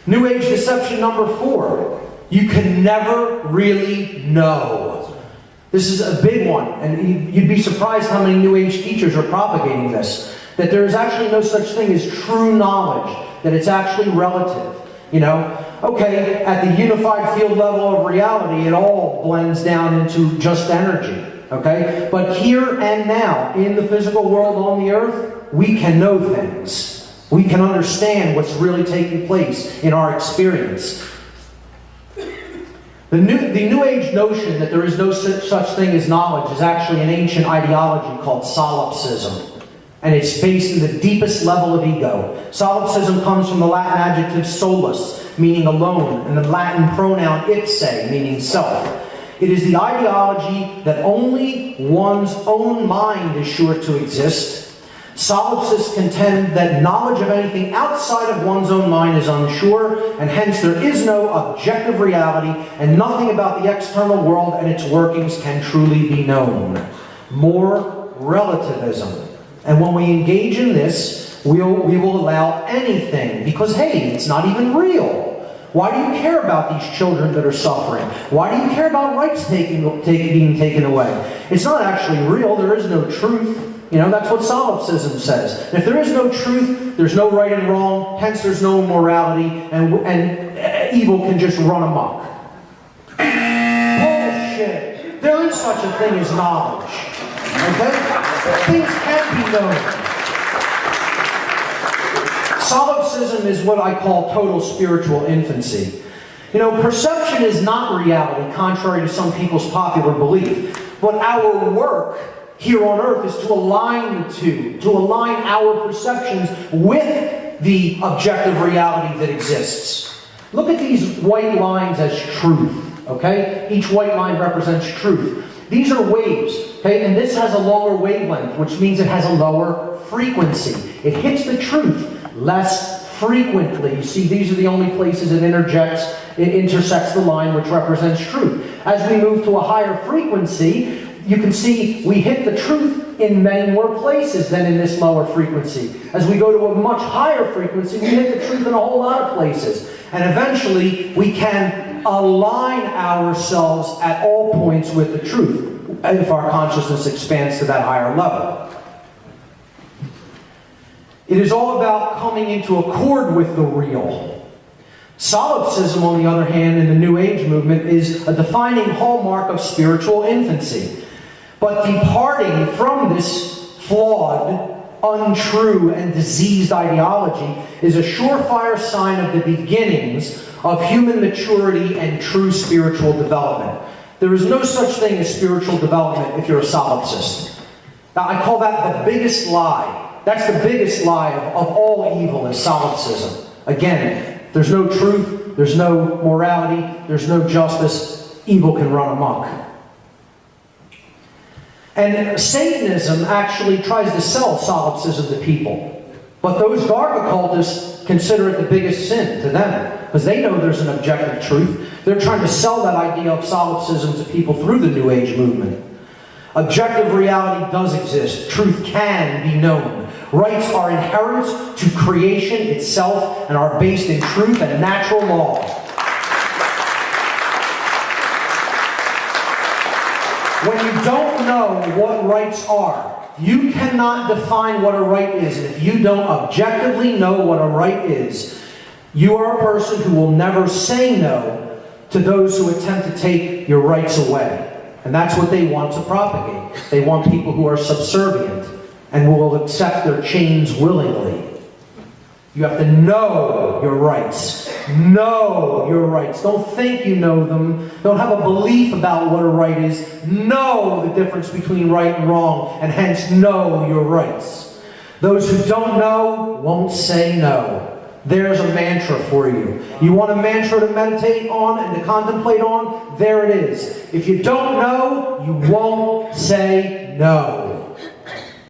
New Age deception number 4. You can never really know. This is a big one, and you'd be surprised how many New Age teachers are propagating this. That there is actually no such thing as true knowledge, that it's actually relative. You know, okay, at the unified field level of reality, it all blends down into just energy. Okay? But here and now, in the physical world on the earth, we can know things. We can understand what's really taking place in our experience. The New Age notion that there is no such thing as knowledge is actually an ancient ideology called solipsism. And it's based in the deepest level of ego. Solipsism comes from the Latin adjective solus, meaning alone, and the Latin pronoun ipse, meaning self. It is the ideology that only one's own mind is sure to exist. Solipsists contend that knowledge of anything outside of one's own mind is unsure, and hence there is no objective reality, and nothing about the external world and its workings can truly be known. More relativism. And when we engage in this, we will allow anything, because hey, it's not even real. Why do you care about these children that are suffering? Why do you care about rights being taken away? It's not actually real. There is no truth. You know, that's what solipsism says. And if there is no truth, there's no right and wrong, hence there's no morality, and evil can just run amok. Bullshit. There is such a thing as knowledge. Okay? Things can be known. Solipsism is what I call total spiritual infancy. You know, perception is not reality, contrary to some people's popular belief. But our work here on earth is to align the two, to align our perceptions with the objective reality that exists. Look at these white lines as truth, okay? Each white line represents truth. These are waves, okay? And this has a longer wavelength, which means it has a lower frequency. It hits the truth less frequently. You see, these are the only places it intersects the line which represents truth. As we move to a higher frequency, you can see we hit the truth in many more places than in this lower frequency. As we go to a much higher frequency, we hit the truth in a whole lot of places. And eventually, we can align ourselves at all points with the truth, if our consciousness expands to that higher level. It is all about coming into accord with the real. Solipsism, on the other hand, in the New Age movement, is a defining hallmark of spiritual infancy. But departing from this flawed, untrue, and diseased ideology is a surefire sign of the beginnings of human maturity and true spiritual development. There is no such thing as spiritual development if you're a solipsist. Now, I call that the biggest lie. That's the biggest lie of all evil, is solipsism. Again, there's no truth, there's no morality, there's no justice. Evil can run amok. And Satanism actually tries to sell solipsism to people. But those dark occultists consider it the biggest sin to them, because they know there's an objective truth. They're trying to sell that idea of solipsism to people through the New Age movement. Objective reality does exist. Truth can be known. Rights are inherent to creation itself and are based in truth and natural law. When you don't know what rights are, you cannot define what a right is. And if you don't objectively know what a right is, you are a person who will never say no to those who attempt to take your rights away. And that's what they want to propagate. They want people who are subservient and will accept their chains willingly. You have to know your rights. Know your rights. Don't think you know them. Don't have a belief about what a right is. Know the difference between right and wrong, and hence know your rights. Those who don't know won't say no. There's a mantra for you. You want a mantra to meditate on and to contemplate on? There it is. If you don't know, you won't say no.